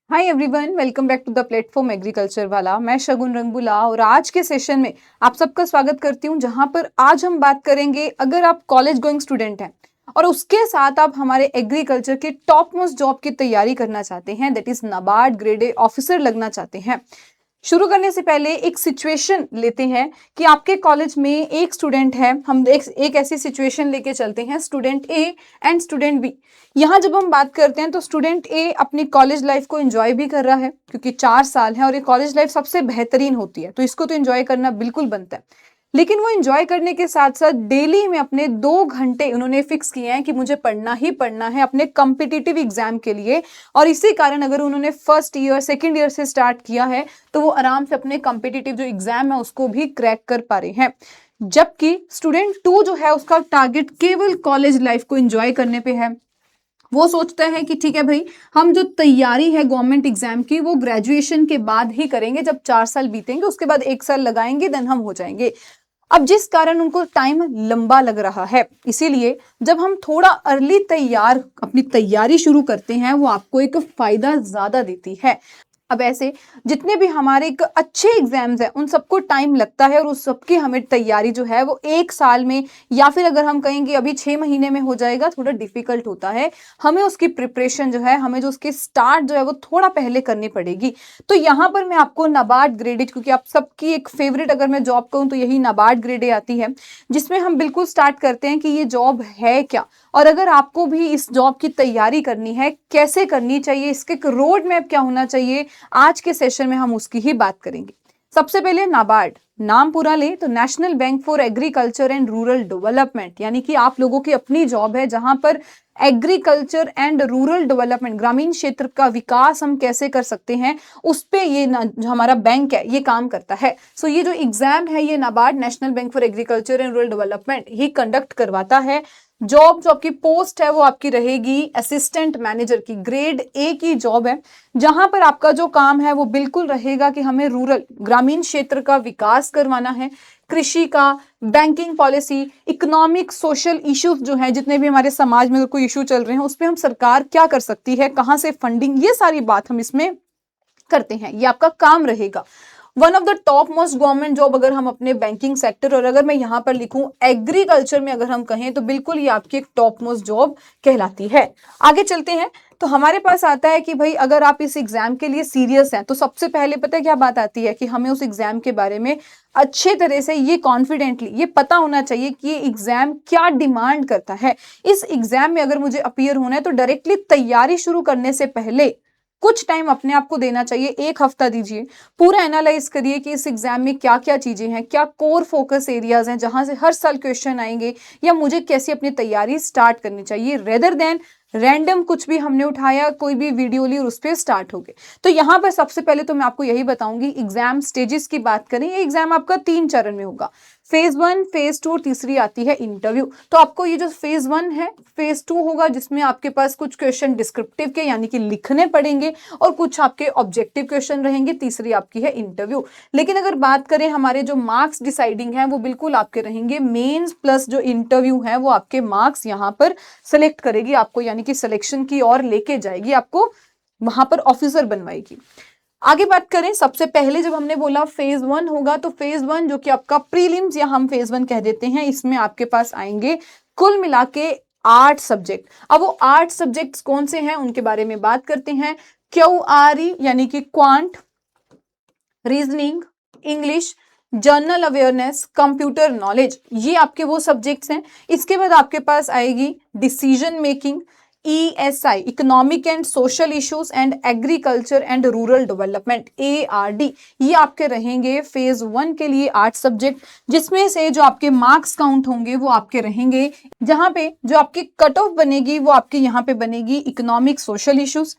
Hi everyone, welcome back to the platform agriculture वाला। मैं शगुन रंगबुला और आज के सेशन में आप सबका स्वागत करती हूं, जहां पर आज हम बात करेंगे अगर आप कॉलेज गोइंग स्टूडेंट हैं और उसके साथ आप हमारे एग्रीकल्चर के टॉप मोस्ट जॉब की तैयारी करना चाहते हैं, that is NABARD grade A officer लगना चाहते हैं। शुरू करने से पहले एक सिचुएशन लेते हैं कि आपके कॉलेज में एक स्टूडेंट है। हम एक ऐसी सिचुएशन लेके चलते हैं, student A and student B. यहाँ जब हम बात करते हैं तो स्टूडेंट ए अपनी कॉलेज लाइफ को एंजॉय भी कर रहा है, क्योंकि 4 साल है और ये कॉलेज लाइफ सबसे बेहतरीन होती है, तो इसको तो एंजॉय करना बिल्कुल बनता है। लेकिन वो एंजॉय करने के साथ साथ डेली में अपने 2 घंटे उन्होंने फिक्स किए हैं कि मुझे पढ़ना ही पढ़ना है अपने कॉम्पिटिटिव एग्जाम के लिए। और इसी कारण अगर उन्होंने फर्स्ट ईयर सेकेंड ईयर से स्टार्ट किया है तो वो आराम से अपने कॉम्पिटिटिव जो एग्जाम है उसको भी क्रैक कर पा रहे हैं। जबकि स्टूडेंट 2 जो है उसका टारगेट केवल कॉलेज लाइफ को एंजॉय करने पे है। वो सोचता है कि ठीक है भाई, हम जो तैयारी है गवर्नमेंट एग्जाम की वो ग्रेजुएशन के बाद ही करेंगे, जब 4 साल बीतेंगे उसके बाद 1 साल लगाएंगे, देन हम हो जाएंगे। अब जिस कारण उनको टाइम लंबा लग रहा है, इसीलिए जब हम थोड़ा अर्ली अपनी तैयारी शुरू करते हैं वो आपको एक फायदा ज्यादा देती है। अब ऐसे जितने भी हमारे एक अच्छे एग्जाम्स हैं उन सबको टाइम लगता है और उस सबकी हमें तैयारी जो है वो 1 साल में या फिर अगर हम कहेंगे अभी 6 महीने में हो जाएगा, थोड़ा डिफिकल्ट होता है। हमें उसकी प्रिपरेशन जो है, हमें जो उसकी स्टार्ट जो है वो थोड़ा पहले करनी पड़ेगी। तो यहाँ पर मैं आपको नाबार्ड ग्रेड, क्योंकि आप सबकी एक फेवरेट अगर मैं जॉब कहूँ तो यही नाबार्ड ग्रेड आती है, जिसमें हम बिल्कुल स्टार्ट करते हैं कि ये जॉब है क्या, और अगर आपको भी इस जॉब की तैयारी करनी है कैसे करनी चाहिए, इसके एक रोड मैप क्या होना चाहिए, आज के सेशन में हम उसकी ही बात करेंगे। सबसे पहले नाबार्ड नाम पूरा ले तो national bank for agriculture and rural development, यानी कि आप लोगों की अपनी जॉब है जहां पर एग्रीकल्चर एंड रूरल डेवलपमेंट, ग्रामीण क्षेत्र का विकास हम कैसे कर सकते हैं, उस पे ये जो हमारा बैंक है ये काम करता है। सो ये जो एग्जाम है ये NABARD national bank for agriculture and rural development he conduct करवाता है। जॉब जो आपकी पोस्ट है वो आपकी रहेगी असिस्टेंट मैनेजर की, ग्रेड ए की जॉब है, जहां पर आपका जो काम है वो बिल्कुल रहेगा कि हमें रूरल ग्रामीण क्षेत्र का विकास करवाना है, कृषि का, banking policy, economic social issues जो है, जितने भी हमारे समाज में कोई इशू चल रहे हैं उस पर हम सरकार क्या कर सकती है, कहां से फंडिंग, ये सारी बात हम इसमें करते हैं, ये आपका काम रहेगा। One of the top most government job अगर हम अपने बैंकिंग सेक्टर, और अगर मैं यहां पर लिखूं एग्रीकल्चर में अगर हम कहें तो बिल्कुल ये आपकी एक टॉप मोस्ट जॉब कहलाती है। आगे चलते हैं तो हमारे पास आता है कि भाई अगर आप इस एग्जाम के लिए सीरियस हैं तो सबसे पहले पता है क्या बात आती है कि हमें उस एग्जाम के बारे में अच्छे तरह से ये कॉन्फिडेंटली ये पता होना चाहिए कि ये एग्जाम क्या डिमांड करता है। इस एग्जाम में अगर मुझे अपीयर होना है तो डायरेक्टली तैयारी शुरू करने से पहले कुछ टाइम अपने आप को देना चाहिए, 1 हफ्ता दीजिए, पूरा एनालाइज करिए कि इस एग्जाम में क्या क्या चीजें हैं, क्या कोर फोकस एरियाज हैं जहां से हर साल क्वेश्चन आएंगे, या मुझे कैसी अपनी तैयारी स्टार्ट करनी चाहिए, रेदर देन रैंडम कुछ भी हमने उठाया, कोई भी वीडियो ली और उस पर स्टार्ट हो गए। तो यहाँ पर सबसे पहले तो मैं आपको यही बताऊंगी, एग्जाम स्टेजेस की बात करें, ये एग्जाम आपका 3 चरण में होगा, फेज 1, फेज 2 और तीसरी आती है इंटरव्यू। तो आपको ये जो फेज 1 है, फेज 2 होगा जिसमें आपके पास कुछ क्वेश्चन डिस्क्रिप्टिव के यानी कि लिखने पड़ेंगे और कुछ आपके ऑब्जेक्टिव क्वेश्चन रहेंगे, तीसरी आपकी है इंटरव्यू। लेकिन अगर बात करें हमारे जो मार्क्स डिसाइडिंग है वो बिल्कुल आपके रहेंगे मेंस प्लस जो इंटरव्यू है वो आपके मार्क्स यहाँ पर सिलेक्ट करेगी आपको, यानी कि सिलेक्शन की ओर लेके जाएगी आपको, वहां पर ऑफिसर बनवाएगी। आगे बात करें, सबसे पहले जब हमने बोला फेज 1 होगा तो फेज 1 जो कि आपका प्रीलिम्स या हम फेज 1 कह देते हैं, इसमें आपके पास आएंगे कुल मिला के 8 सब्जेक्ट। अब वो 8 सब्जेक्ट्स कौन से हैं उनके बारे में बात करते हैं। QRE यानी कि quant, reasoning, English, journal awareness, computer knowledge, ये आपके वो सब्जेक्ट्स हैं। इसके बाद आपके पास आएगी decision making, ESI economic and social issues and agriculture and rural development, ARD, ये आपके रहेंगे फेज 1 के लिए 8 सब्जेक्ट, जिसमें से जो आपके मार्क्स काउंट होंगे वो आपके रहेंगे, जहां पे जो आपकी कट ऑफ बनेगी वो आपके यहाँ पे बनेगी economic social issues,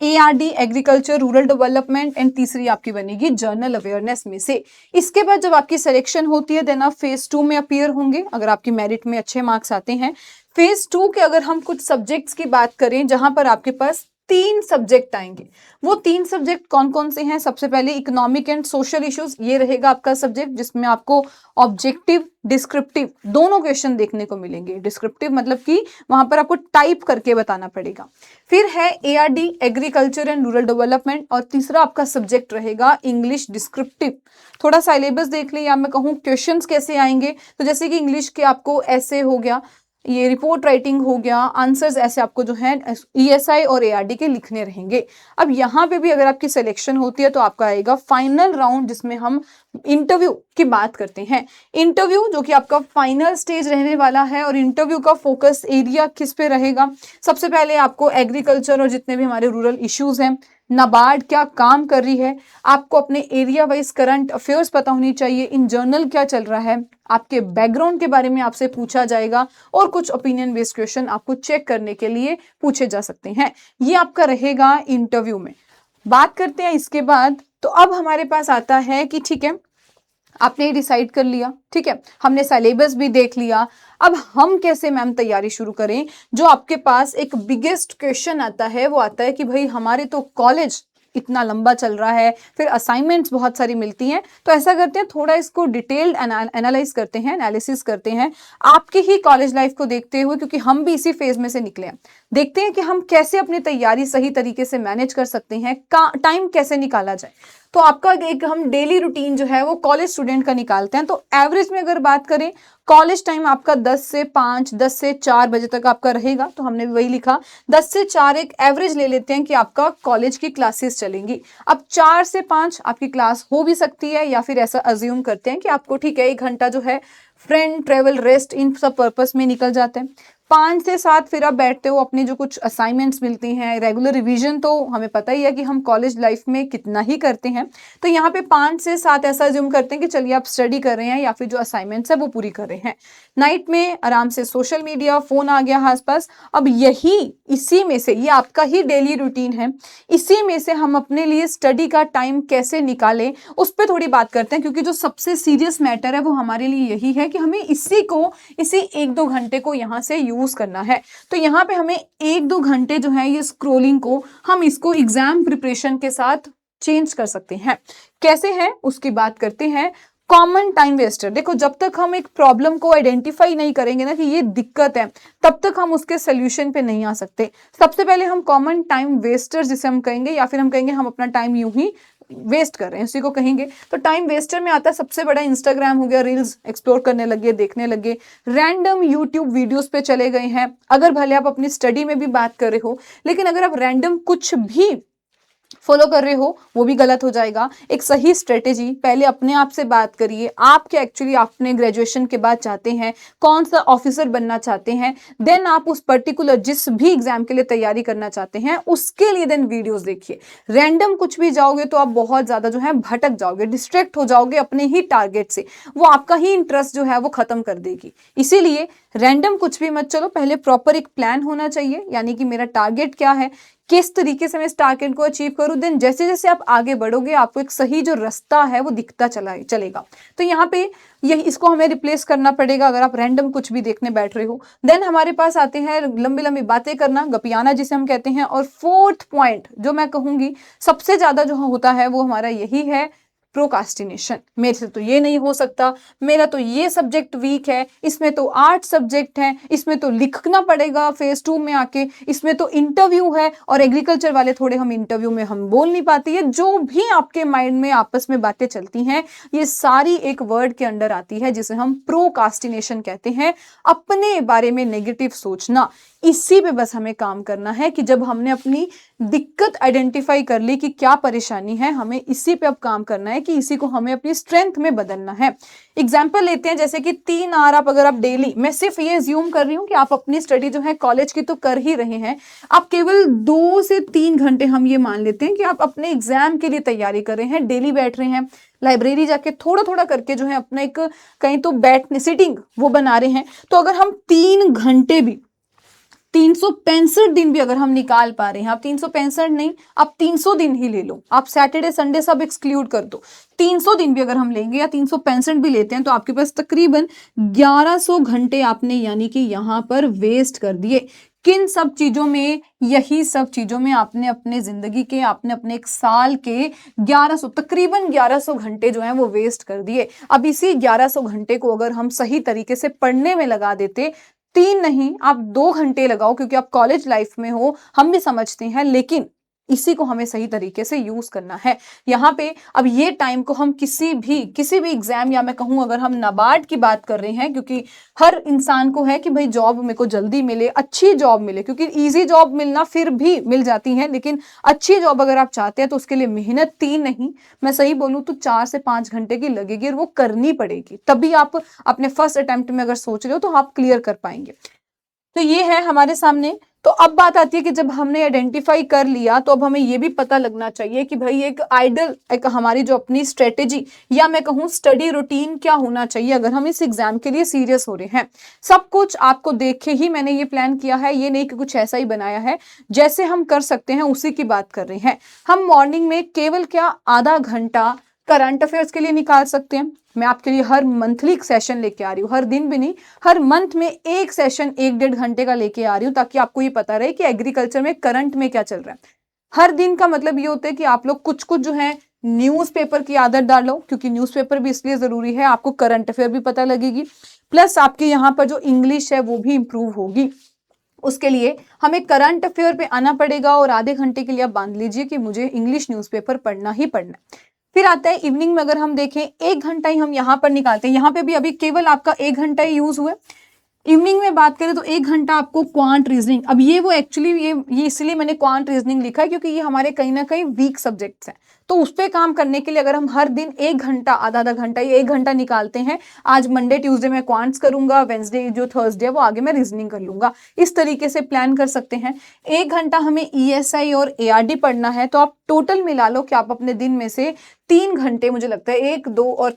ARD agriculture rural development, and तीसरी आपकी बनेगी जर्नल अवेयरनेस में से। इसके बाद जब आपकी सिलेक्शन होती है देन आप फेज 2 में अपीयर होंगे अगर आपकी मेरिट में अच्छे मार्क्स आते हैं। फेज 2 के अगर हम कुछ सब्जेक्ट्स की बात करें जहां पर आपके पास 3 सब्जेक्ट आएंगे। वो 3 सब्जेक्ट कौन कौन से हैं? सबसे पहले इकोनॉमिक एंड सोशल इश्यूज, ये रहेगा आपका सब्जेक्ट, जिसमें आपको ऑब्जेक्टिव डिस्क्रिप्टिव दोनों क्वेश्चन देखने को मिलेंगे। डिस्क्रिप्टिव मतलब कि वहां पर आपको टाइप करके बताना पड़ेगा। फिर है ARD agriculture and rural development, और तीसरा आपका सब्जेक्ट रहेगा इंग्लिश डिस्क्रिप्टिव। थोड़ा सिलेबस देख लें या मैं कहूँ क्वेश्चंस कैसे आएंगे, तो जैसे कि इंग्लिश के आपको ऐसे हो गया, ये रिपोर्ट राइटिंग हो गया, आंसर्स ऐसे आपको जो है ईएसआई और एआरडी के लिखने रहेंगे। अब यहाँ पे भी अगर आपकी सिलेक्शन होती है तो आपका आएगा फाइनल राउंड, जिसमें हम इंटरव्यू की बात करते हैं। इंटरव्यू जो कि आपका फाइनल स्टेज रहने वाला है, और इंटरव्यू का फोकस एरिया किस पे रहेगा? सबसे पहले आपको एग्रीकल्चर और जितने भी हमारे रूरल इश्यूज हैं, नाबार्ड क्या काम कर रही है, आपको अपने एरिया वाइज करंट अफेयर्स पता होनी चाहिए, इन जर्नल क्या चल रहा है, आपके बैकग्राउंड के बारे में आपसे पूछा जाएगा, और कुछ ओपिनियन बेस्ड क्वेश्चन आपको चेक करने के लिए पूछे जा सकते हैं। ये आपका रहेगा इंटरव्यू में। बात करते हैं इसके बाद, तो अब हमारे पास आता है कि ठीक है, आपने डिसाइड कर लिया, ठीक है, हमने सिलेबस भी देख लिया, अब हम कैसे मैम तैयारी शुरू करें? जो आपके पास एक बिगेस्ट क्वेश्चन आता है वो आता है कि भाई हमारे तो कॉलेज इतना लंबा चल रहा है, फिर असाइनमेंट्स बहुत सारी मिलती हैं, तो ऐसा करते हैं थोड़ा इसको डिटेल्ड एनालाइज करते हैं, एनालिसिस करते हैं आपके ही कॉलेज लाइफ को देखते हुए, क्योंकि हम भी इसी फेज में से निकले हैं। देखते हैं कि हम कैसे अपनी तैयारी सही तरीके से मैनेज कर सकते हैं, टाइम कैसे निकाला जाए। तो आपका एक हम डेली रूटीन जो है वो कॉलेज स्टूडेंट का निकालते हैं। तो एवरेज में अगर बात करें, कॉलेज टाइम आपका 10 से 5, 10 से 4 बजे तक आपका रहेगा, तो हमने भी वही लिखा 10 से 4 एक एवरेज ले लेते हैं कि आपका कॉलेज की क्लासेस चलेंगी। अब 4 से 5 आपकी क्लास हो भी सकती है, या फिर ऐसा अज्यूम करते हैं कि आपको ठीक है 1 घंटा जो है फ्रेंड, ट्रेवल, रेस्ट, इन सब पर्पस में निकल जाते हैं। 5 से 7 फिर आप बैठते हो, अपने जो कुछ असाइनमेंट्स मिलती हैं, रेगुलर रिवीजन तो हमें पता ही है कि हम कॉलेज लाइफ में कितना ही करते हैं, तो यहाँ पे 5 से 7 ऐसा अज्यूम करते हैं कि चलिए आप स्टडी कर रहे हैं या फिर जो असाइनमेंट्स है वो पूरी कर रहे हैं। नाइट में आराम से सोशल मीडिया, फोन आ गया आसपास। अब यही इसी में से, ये आपका ही डेली रूटीन है, इसी में से हम अपने लिए स्टडी का टाइम कैसे निकालें उस पर थोड़ी बात करते हैं, क्योंकि जो सबसे सीरियस मैटर है वो हमारे लिए यही है कि हमें इसी 1-2 घंटे को यहाँ से यूज करना है। तो यहाँ पे हमें 1-2 घंटे जो है ये स्क्रोलिंग को हम इसको एग्जाम प्रिपरेशन के साथ चेंज कर सकते हैं। कैसे है उसकी बात करते हैं। कॉमन टाइम वेस्टर, देखो जब तक हम एक प्रॉब्लम को आइडेंटिफाई नहीं करेंगे ना कि ये दिक्कत है, तब तक हम उसके सोल्यूशन पे नहीं आ सकते। सबसे पहले हम कॉमन टाइम वेस्टर जिसे हम कहेंगे, या फिर हम कहेंगे हम अपना टाइम यूं ही वेस्ट कर रहे हैं, उसी को कहेंगे। तो टाइम वेस्टर में आता है सबसे बड़ा इंस्टाग्राम हो गया, रील्स एक्सप्लोर करने लगे, देखने लगे, रैंडम यूट्यूब वीडियोस पे चले गए हैं। अगर भले आप अपनी स्टडी में भी बात कर रहे हो, लेकिन अगर आप रैंडम कुछ भी फॉलो कर रहे हो वो भी गलत हो जाएगा। एक सही स्ट्रेटेजी, पहले अपने आप से बात करिए, आप क्या एक्चुअली आपने ग्रेजुएशन के बाद चाहते हैं, कौन सा ऑफिसर बनना चाहते हैं, देन आप उस पर्टिकुलर जिस भी एग्जाम के लिए तैयारी करना चाहते हैं उसके लिए देन वीडियोस देखिए। रैंडम कुछ भी जाओगे तो आप बहुत ज्यादा जो है भटक जाओगे, डिस्ट्रैक्ट हो जाओगे अपने ही टारगेट से, वो आपका ही इंटरेस्ट जो है वो खत्म कर देगी। इसीलिए रैंडम कुछ भी मत चलो, पहले प्रॉपर एक प्लान होना चाहिए, यानी कि मेरा टारगेट क्या है, किस तरीके से मैं इस टारगेट को अचीव करूं। देन जैसे जैसे आप आगे बढ़ोगे आपको एक सही जो रास्ता है वो दिखता चलेगा। तो यहाँ पे यही इसको हमें रिप्लेस करना पड़ेगा अगर आप रैंडम कुछ भी देखने बैठ रहे हो। देन हमारे पास आते हैं लंबी लंबी बातें करना, गपियाना जिसे हम कहते हैं। और 4th पॉइंट जो मैं कहूंगी सबसे ज्यादा जो होता है वो हमारा यही है, प्रोकास्टिनेशन। मेरे से तो ये नहीं हो सकता, मेरा तो ये सब्जेक्ट वीक है, इसमें तो 8 सब्जेक्ट हैं, इसमें तो लिखना पड़ेगा फेज 2 में आके, इसमें तो इंटरव्यू है, और एग्रीकल्चर वाले थोड़े हम इंटरव्यू में हम बोल नहीं पाते। ये जो भी आपके माइंड में आपस में बातें चलती हैं ये सारी एक वर्ड के अंडर आती है जिसे हम प्रोकास्टिनेशन कहते हैं। अपने बारे में नेगेटिव सोचना, इसी पे बस हमें काम करना है कि जब हमने अपनी दिक्कत आइडेंटिफाई कर ली कि क्या परेशानी है, हमें इसी पे अब काम करना है कि इसी को हमें अपनी स्ट्रेंथ में बदलना है। एग्जाम्पल लेते हैं, जैसे कि 3 आवर आप अगर आप डेली, मैं सिर्फ ये अज्यूम कर रही हूँ कि आप अपनी स्टडी जो है कॉलेज की तो कर ही रहे हैं, आप केवल 2 से 3 घंटे हम ये मान लेते हैं कि आप अपने एग्जाम के लिए तैयारी कर रहे हैं, डेली बैठ रहे हैं, लाइब्रेरी जाके थोड़ा थोड़ा करके जो है अपना एक कहीं तो बैठने सिटिंग वो बना रहे हैं। तो अगर हम 3 घंटे भी 365 दिन भी अगर हम निकाल पा रहे हैं, आप 365 नहीं, आप 300 दिन ही ले लो, आप सैटरडे संडे सब एक्सक्लूड कर दो, 300 दिन भी अगर हम लेंगे या 365 भी लेते हैं तो आपके पास तकरीबन 1100 घंटे आपने यानी कि यहाँ पर वेस्ट कर दिए। किन सब चीजों में? यही सब चीजों में आपने अपने जिंदगी के, आपने अपने एक साल के 1100, तकरीबन 1100 घंटे जो हैं वो वेस्ट कर दिए। अब इसी 1100 घंटे को अगर हम सही तरीके से पढ़ने में लगा देते, 3 नहीं आप 2 घंटे लगाओ, क्योंकि आप कॉलेज लाइफ में हो, हम भी समझते हैं, लेकिन इसी को हमें सही तरीके से यूज करना है। यहाँ पे अब ये टाइम को हम किसी भी एग्जाम, या मैं कहूँ अगर हम नाबार्ड की बात कर रहे हैं, क्योंकि हर इंसान को है कि भाई जॉब मेरे को जल्दी मिले, अच्छी जॉब मिले, क्योंकि इजी जॉब मिलना फिर भी मिल जाती है, लेकिन अच्छी जॉब अगर आप चाहते हैं तो उसके लिए मेहनत 3 नहीं, मैं सही बोलूं तो 4 से 5 घंटे की लगेगी, और वो करनी पड़ेगी, तभी आप अपने फर्स्ट अटेम्प्ट में अगर सोच रहे हो तो आप क्लियर कर पाएंगे। तो ये है हमारे सामने। तो अब बात आती है कि जब हमने आइडेंटिफाई कर लिया, तो अब हमें ये भी पता लगना चाहिए कि भाई एक हमारी जो अपनी स्ट्रेटेजी, या मैं कहूँ स्टडी रूटीन क्या होना चाहिए अगर हम इस एग्जाम के लिए सीरियस हो रहे हैं। सब कुछ आपको देख के ही मैंने ये प्लान किया है, ये नहीं कि कुछ ऐसा ही बनाया है, जैसे हम कर सकते हैं उसी की बात कर रहे हैं। हम मॉर्निंग में केवल क्या आधा घंटा करंट अफेयर्स के लिए निकाल सकते हैं। मैं आपके लिए हर मंथली सेशन लेके आ रही हूँ, हर दिन भी नहीं, हर मंथ में एक सेशन 1-1.5 घंटे का लेके आ रही हूँ, ताकि आपको ये पता रहे कि एग्रीकल्चर में करंट में क्या चल रहा है। हर दिन का मतलब ये होता है कि आप लोग कुछ कुछ जो है न्यूज़पेपर की आदत डालो, क्योंकि न्यूज़पेपर भी इसलिए जरूरी है, आपको करंट अफेयर भी पता लगेगी, प्लस आपके यहाँ पर जो इंग्लिश है वो भी इंप्रूव होगी। उसके लिए हमें करंट अफेयर पे आना पड़ेगा, और आधे घंटे के लिए आप बांध लीजिए कि मुझे इंग्लिश न्यूज़पेपर पढ़ना ही पढ़ना है। फिर आता है इवनिंग में, अगर हम देखें 1 घंटा ही हम यहाँ पर निकालते हैं, यहाँ पे भी अभी केवल आपका 1 घंटा ही यूज हुआ। इवनिंग में बात करें तो 1 घंटा आपको क्वांट रीजनिंग, अब ये वो एक्चुअली ये इसलिए मैंने क्वांट रीजनिंग लिखा है क्योंकि ये हमारे कहीं ना कहीं वीक सब्जेक्ट्स हैं, तो उस पर काम करने के लिए अगर हम हर दिन 1 घंटा, आधा आधा घंटा या 1 घंटा निकालते हैं, आज मंडे ट्यूसडे में क्वांट्स करूंगा, वेंसडे जो थर्सडे है वो आगे मैं रीजनिंग कर लूंगा, इस तरीके से प्लान कर सकते हैं। 1 घंटा हमें ईएसआई और एआरडी पढ़ना है, तो आप टोटल मिला लो कि आप अपने दिन में से 3 घंटे, मुझे लगता है 1, 2 और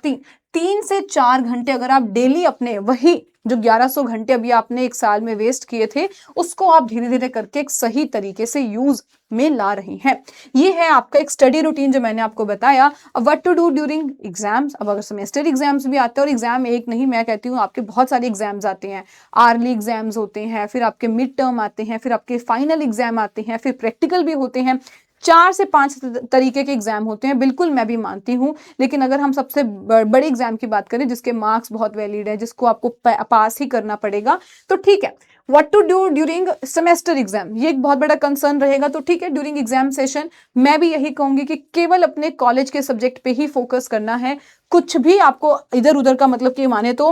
3 से 4 घंटे अगर आप डेली अपने वही जो 1100 घंटे अभी आपने एक साल में वेस्ट किए थे, उसको आप धीरे धीरे करके एक सही तरीके से यूज में ला रही हैं। ये है आपका एक स्टडी रूटीन जो मैंने आपको बताया। अब what to do during exams, अब अगर सेमेस्टर एग्जाम्स भी आते हैं, और एग्जाम एक नहीं, मैं कहती हूँ आपके बहुत सारे एग्जाम्स आते हैं, आर्ली एग्जाम्स होते हैं, फिर आपके मिड टर्म आते हैं, फिर आपके फाइनल एग्जाम आते हैं, फिर प्रैक्टिकल भी होते हैं, 4 से 5 तरीके के एग्जाम होते हैं, बिल्कुल मैं भी मानती हूँ, लेकिन अगर हम सबसे बड़े एग्जाम की बात करें जिसके मार्क्स बहुत वैलिड है, जिसको आपको पास ही करना पड़ेगा, तो ठीक है। What to do during semester exam, ये एक बहुत बड़ा कंसर्न रहेगा, तो ठीक है ड्यूरिंग एग्जाम सेशन मैं भी यही कहूंगी कि केवल अपने कॉलेज के सब्जेक्ट पे ही फोकस करना है, कुछ भी आपको इधर उधर का मतलब कि माने तो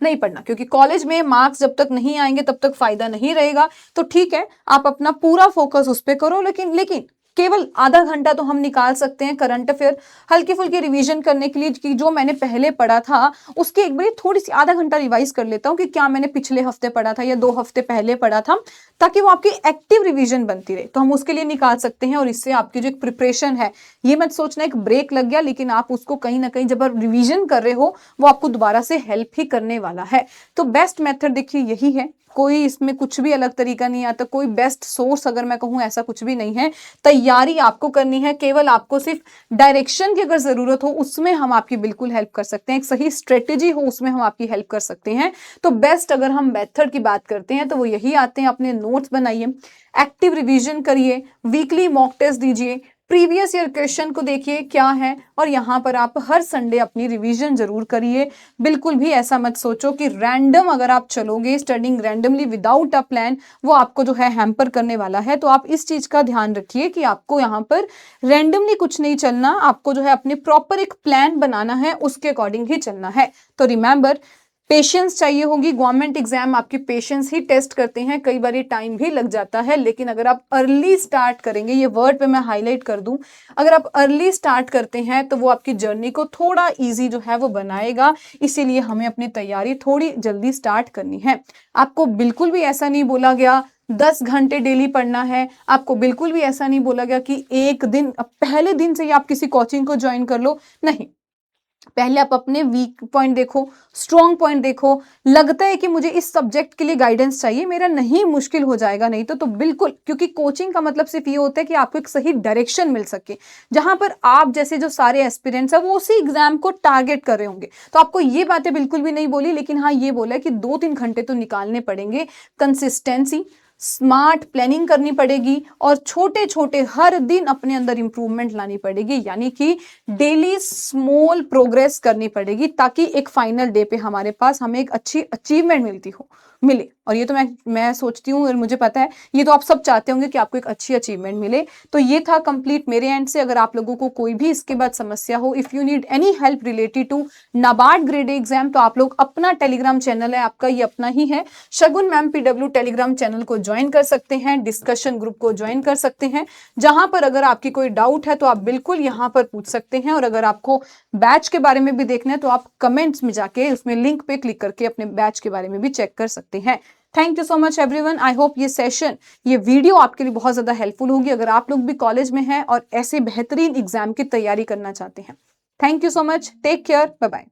नहीं पढ़ना, क्योंकि कॉलेज में मार्क्स जब तक नहीं आएंगे तब तक फायदा नहीं रहेगा। तो ठीक है आप अपना पूरा फोकस उस पर करो, लेकिन केवल आधा घंटा तो हम निकाल सकते हैं करंट अफेयर हल्की फुल्की रिवीजन करने के लिए, कि जो मैंने पहले पढ़ा था उसकी एक बार थोड़ी सी आधा घंटा रिवाइज कर लेता हूँ कि क्या मैंने पिछले हफ्ते पढ़ा था या 2 हफ्ते पहले पढ़ा था, ताकि वो आपकी एक्टिव रिवीजन बनती रहे, तो हम उसके लिए निकाल सकते हैं। और इससे आपकी जो एक प्रिपरेशन है, ये मत सोचना एक ब्रेक लग गया, लेकिन आप उसको कहीं ना कहीं जब आप रिवीजन कर रहे हो वो आपको दोबारा से हेल्प ही करने वाला है। तो बेस्ट मेथड देखिए यही है, कोई इसमें कुछ भी अलग तरीका नहीं आता, कोई बेस्ट सोर्स अगर मैं कहूँ ऐसा कुछ भी नहीं है। तैयारी आपको करनी है, केवल आपको सिर्फ डायरेक्शन की अगर जरूरत हो उसमें हम आपकी बिल्कुल हेल्प कर सकते हैं, एक सही स्ट्रेटेजी हो उसमें हम आपकी हेल्प कर सकते हैं। तो बेस्ट अगर हम मेथड की बात करते हैं तो वो यही आते हैं, अपने नोट्स बनाइए, एक्टिव रिवीजन करिए, वीकली मॉक टेस्ट दीजिए, प्रीवियस ईयर क्वेश्चन को देखिए क्या है, और यहाँ पर आप हर संडे अपनी रिवीजन जरूर करिए। बिल्कुल भी ऐसा मत सोचो कि रैंडम अगर आप चलोगे, studying randomly without a plan, वो आपको जो है हैम्पर करने वाला है। तो आप इस चीज का ध्यान रखिए कि आपको यहाँ पर रैंडमली कुछ नहीं चलना, आपको जो है अपने प्रॉपर एक प्लान बनाना है, उसके अकॉर्डिंग ही चलना है। तो रिमेंबर, पेशेंस चाहिए होगी, गवर्नमेंट एग्जाम आपकी पेशेंस ही टेस्ट करते हैं, कई बार टाइम भी लग जाता है, लेकिन अगर आप अर्ली स्टार्ट करेंगे, ये वर्ड पे मैं हाईलाइट कर दूं, अगर आप अर्ली स्टार्ट करते हैं तो वो आपकी जर्नी को थोड़ा इजी जो है वो बनाएगा। इसीलिए हमें अपनी तैयारी थोड़ी जल्दी स्टार्ट करनी है। आपको बिल्कुल भी ऐसा नहीं बोला गया 10 घंटे डेली पढ़ना है, आपको बिल्कुल भी ऐसा नहीं बोला गया कि एक दिन पहले दिन से ही आप किसी कोचिंग को ज्वाइन कर लो, नहीं। पहले आप अपने वीक पॉइंट देखो, स्ट्रॉन्ग पॉइंट देखो, लगता है कि मुझे इस सब्जेक्ट के लिए गाइडेंस चाहिए, मेरा नहीं मुश्किल हो जाएगा, नहीं तो बिल्कुल, क्योंकि कोचिंग का मतलब सिर्फ ये होता है कि आपको एक सही डायरेक्शन मिल सके, जहां पर आप जैसे जो सारे एस्पिरेंट्स है वो उसी एग्जाम को टारगेट कर रहे होंगे। तो आपको ये बातें बिल्कुल भी नहीं बोली, लेकिन हाँ ये बोला कि 2-3 घंटे तो निकालने पड़ेंगे। कंसिस्टेंसी, स्मार्ट प्लानिंग करनी पड़ेगी और छोटे छोटे हर दिन अपने अंदर इंप्रूवमेंट लानी पड़ेगी, यानी कि डेली स्मॉल प्रोग्रेस करनी पड़ेगी ताकि एक फाइनल डे पे हमारे पास हमें एक अच्छी अचीवमेंट मिले। और ये तो मैं सोचती हूँ और मुझे पता है ये तो आप सब चाहते होंगे कि आपको एक अच्छी अचीवमेंट मिले। तो ये था कंप्लीट मेरे एंड से। अगर आप लोगों को कोई भी इसके बाद समस्या हो, if you need any help related to NABARD grade exam, तो आप लोग अपना टेलीग्राम चैनल है, आपका ये अपना ही है, शगुन मैम PW टेलीग्राम चैनल को ज्वाइन कर सकते हैं, डिस्कशन ग्रुप को ज्वाइन कर सकते हैं, जहां पर अगर आपकी कोई डाउट है तो आप बिल्कुल यहां पर पूछ सकते हैं। और अगर आपको बैच के बारे में भी देखना है तो आप कमेंट्स में जाके उसमें लिंक पे क्लिक करके अपने बैच के बारे में भी चेक कर सकते हैं। Thank you so much everyone. I hope ये सेशन, ये वीडियो आपके लिए बहुत ज्यादा हेल्पफुल होगी अगर आप लोग भी कॉलेज में हैं और ऐसे बेहतरीन एग्जाम की तैयारी करना चाहते हैं। Thank you so much, take care, bye bye.